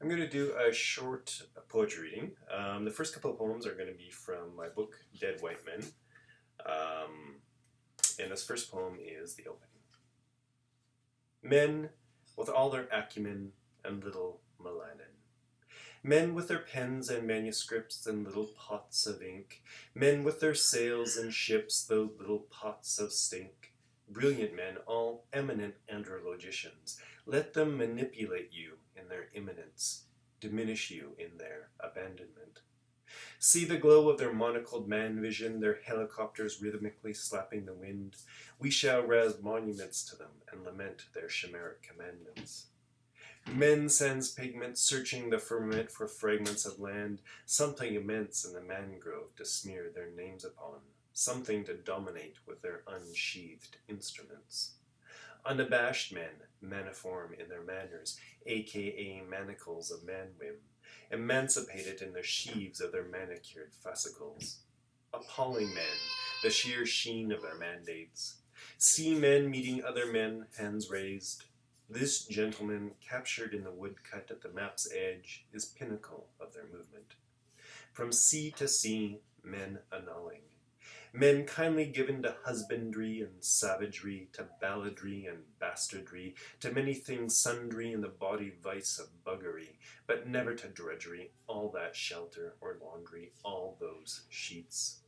I'm going to do a short poetry reading. The first couple of poems are going to be from my book, Dead White Men. And this first poem is the opening. Men with all their acumen and little melanin. Men with their pens and manuscripts and little pots of ink. Men with their sails and ships, though little pots of stink. Brilliant men, all eminent andrologicians. Let them manipulate you in their imminence, diminish you in their abandonment. See the glow of their monocled man vision, their helicopters rhythmically slapping the wind. We shall raise monuments to them and lament their chimeric commandments. Men sans pigment searching the firmament for fragments of land, something immense in the mangrove to smear their names upon, something to dominate with their unsheathed instruments. Unabashed men, maniform in their manners, aka manacles of manwhim, emancipated in the sheaves of their manicured fascicles. Appalling men, the sheer sheen of their mandates. See men meeting other men, hands raised. This gentleman, captured in the woodcut at the map's edge, is pinnacle of their movement. From sea to sea, men annulling. Men kindly given to husbandry and savagery, to balladry and bastardry, to many things sundry in the body vice of buggery, but never to drudgery, all that shelter or laundry, all those sheets.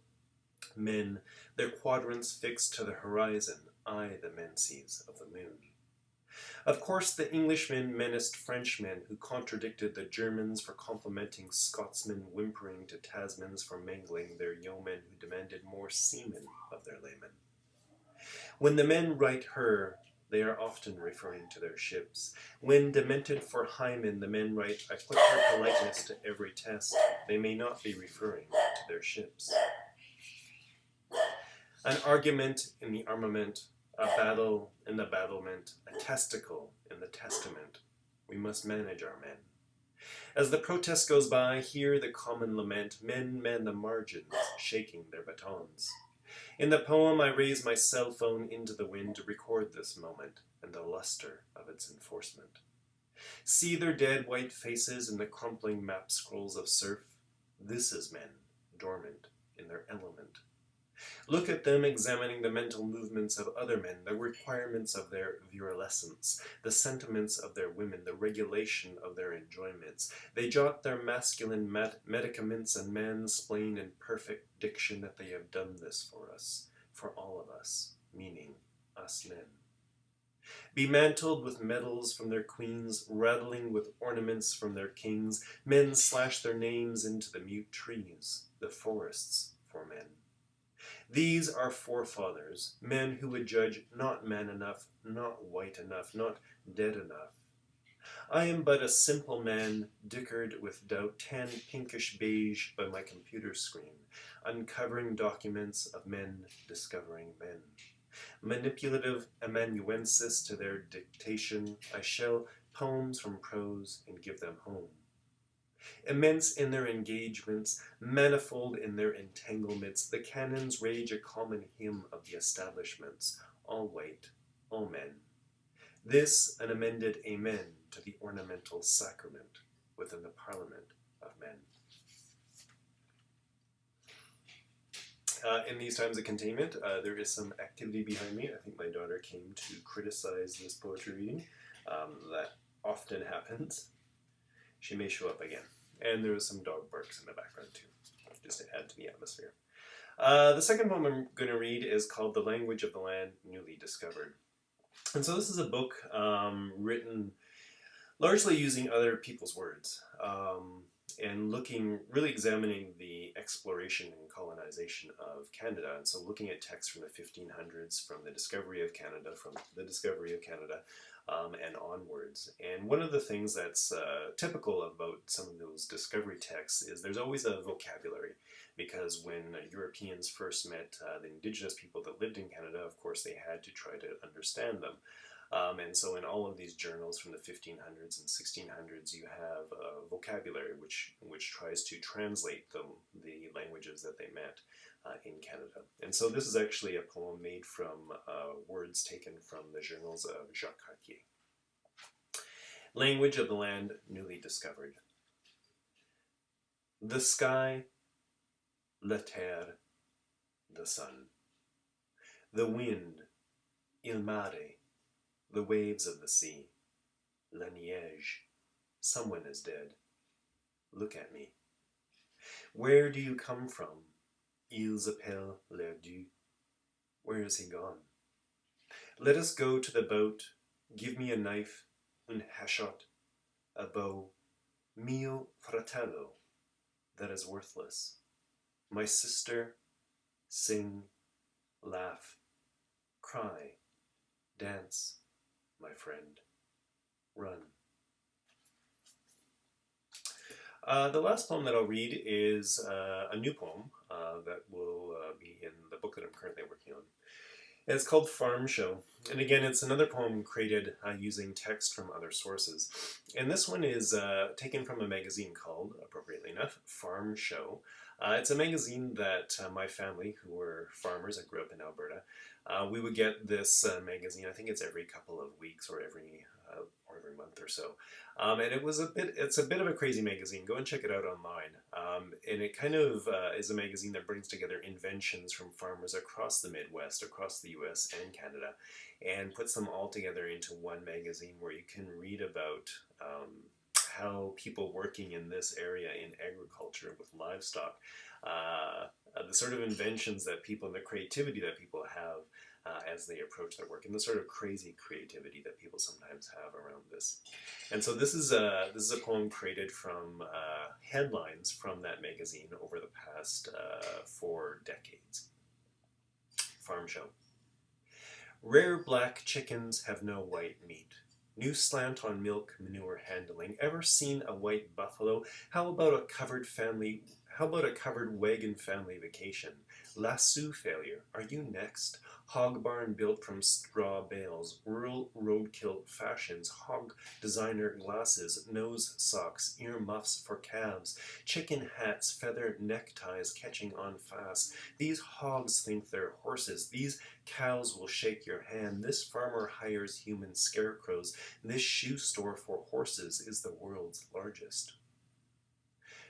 Men, their quadrants fixed to the horizon, eye the menses of the moon. Of course, the Englishmen menaced Frenchmen who contradicted the Germans for complimenting Scotsmen, whimpering to Tasmans for mangling their yeomen who demanded more seamen of their laymen. When the men write her, they are often referring to their ships. When demented for Hymen, the men write, I put her politeness to every test. They may not be referring to their ships. An argument in the armament, a battle in the battlement, a testicle in the testament. We must manage our men. As the protest goes by, hear the common lament. Men man the margins, shaking their batons. In the poem, I raise my cell phone into the wind to record this moment and the luster of its enforcement. See their dead white faces in the crumpling map scrolls of surf. This is men, dormant in their element. Look at them examining the mental movements of other men, the requirements of their virilescence, the sentiments of their women, the regulation of their enjoyments. They jot their masculine medicaments and mansplain in perfect diction that they have done this for us, for all of us, meaning us men. Bemantled with medals from their queens, rattling with ornaments from their kings, men slash their names into the mute trees, the forests for men. These are forefathers, men who would judge not man enough, not white enough, not dead enough. I am but a simple man, dickered with doubt, tan pinkish beige by my computer screen, uncovering documents of men discovering men. Manipulative amanuensis to their dictation, I shell poems from prose and give them home. Immense in their engagements, manifold in their entanglements, the cannons rage a common hymn of the establishments, all white, all men. This an amended amen to the ornamental sacrament within the parliament of men. In these times of containment, there is some activity behind me. I think my daughter came to criticize this poetry reading. That often happens. She may show up again. And there was some dog barks in the background too, just to add to the atmosphere. The second poem I'm going to read is called The Language of the Land Newly Discovered. And so this is a book written largely using other people's words and really examining the exploration and colonization of Canada. And so looking at texts from the 1500s, from the discovery of Canada, and onwards. And one of the things that's typical about some of those discovery texts is there's always a vocabulary, because when Europeans first met the indigenous people that lived in Canada, of course they had to try to understand them. And so in all of these journals from the 1500s and 1600s, you have a vocabulary which tries to translate the languages that they met in Canada. And so this is actually a poem made from words taken from the journals of Jacques Cartier. Language of the land newly discovered. The sky, la terre, the sun. The wind, il mare, the waves of the sea. La neige, someone is dead. Look at me. Where do you come from? Ils appellent l'erdu. Where is he gone? Let us go to the boat. Give me a knife, un hachot, a bow. Mio fratello, that is worthless. My sister, sing, laugh, cry, dance, my friend, run. The last poem that I'll read is a new poem that will be in the book that I'm currently working on. And it's called Farm Show. And again, it's another poem created using text from other sources. And this one is taken from a magazine called, appropriately enough, Farm Show. It's a magazine that my family, who were farmers, I grew up in Alberta, we would get this magazine. I think it's every couple of weeks or every month or so. And it's a bit of a crazy magazine. Go and check it out online. And it kind of is a magazine that brings together inventions from farmers across the Midwest, across the US and Canada, and puts them all together into one magazine where you can read about how people working in this area in agriculture with livestock, the sort of inventions that people and the creativity that people have as they approach their work, and the sort of crazy creativity that people sometimes have around this. And so this is a poem created from headlines from that magazine over the past 4 decades. Farm Show. Rare black chickens have no white meat. New slant on milk manure handling. Ever seen a white buffalo? How about a covered wagon family vacation? Lasso failure. Are you next? Hog barn built from straw bales. Rural roadkill fashions. Hog designer glasses. Nose socks. Ear muffs for calves. Chicken hats. Feather neckties catching on fast. These hogs think they're horses. These cows will shake your hand. This farmer hires human scarecrows. This shoe store for horses is the world's largest.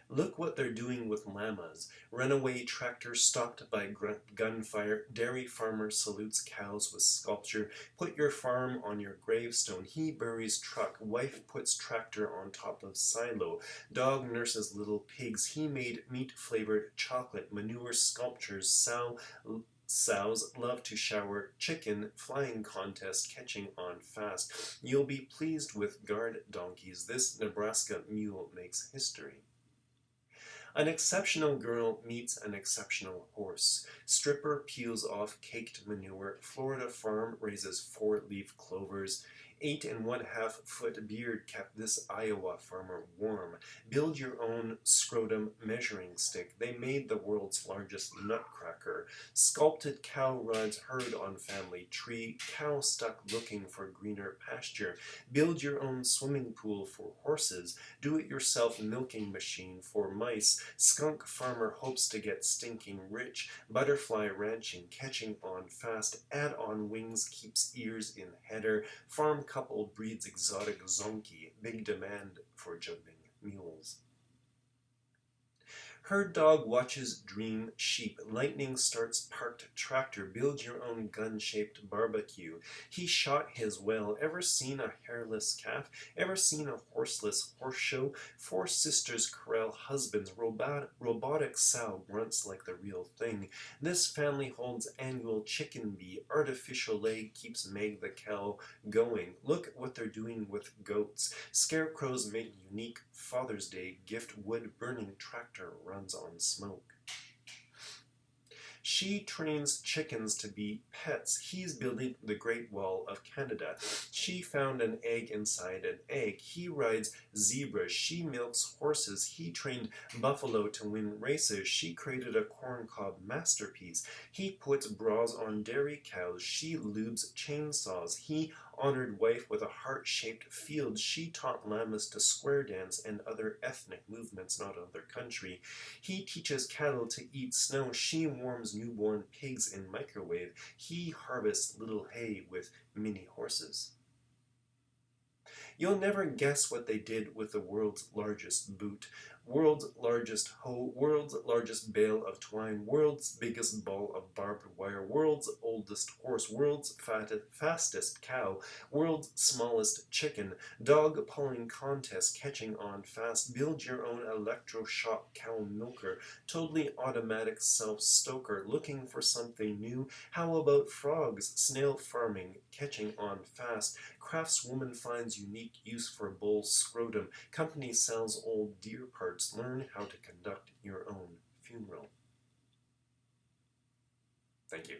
Look what they're doing with llamas. Runaway tractor stopped by gunfire. Dairy farmer salutes cows with sculpture. Put your farm on your gravestone. He buries truck. Wife puts tractor on top of silo. Dog nurses little pigs. He made meat-flavored chocolate. Manure sculptures. Sows love to shower. Chicken flying contest catching on fast. You'll be pleased with guard donkeys. This Nebraska mule makes history. An exceptional girl meets an exceptional horse. Stripper peels off caked manure. Florida farm raises 4-leaf clovers. 8½ foot beard kept this Iowa farmer warm. Build your own scrotum measuring stick. They made the world's largest nutcracker. Sculpted cow rides herd on family tree. Cow stuck looking for greener pasture. Build your own swimming pool for horses. Do-it-yourself milking machine for mice. Skunk farmer hopes to get stinking rich. Butterfly ranching catching on fast. Add-on wings keeps ears in header. Farm couple breeds exotic zonky. Big demand for jumping mules. Herd dog watches dream sheep. Lightning starts parked tractor. Build your own gun-shaped barbecue. He shot his well. Ever seen a hairless calf? Ever seen a horseless horse show? 4 sisters corral husbands. Robotic sow grunts like the real thing. This family holds annual chicken bee. Artificial leg keeps Meg the cow going. Look what they're doing with goats. Scarecrows make unique Father's Day gift. Wood burning tractor runs on smoke. She trains chickens to be pets. He's building the Great Wall of Canada. She found an egg inside an egg. He rides zebras. She milks horses. He trained buffalo to win races. She created a corncob masterpiece. He puts bras on dairy cows. She lubes chainsaws. He honored wife with a heart-shaped field. She taught llamas to square dance and other ethnic movements not of their country. He teaches cattle to eat snow. She warms newborn pigs in microwave. He harvests little hay with mini horses. You'll never guess what they did with the world's largest boot, world's largest hoe, world's largest bale of twine, world's biggest ball of barbed wire, world's oldest horse, world's fastest cow, world's smallest chicken, dog pulling contest catching on fast, build your own electroshock cow milker, totally automatic self-stoker, looking for something new. How about frogs, snail farming, catching on fast, craftswoman finds unique use for bull scrotum, company sells old deer parts, learn how to conduct your own funeral. Thank you.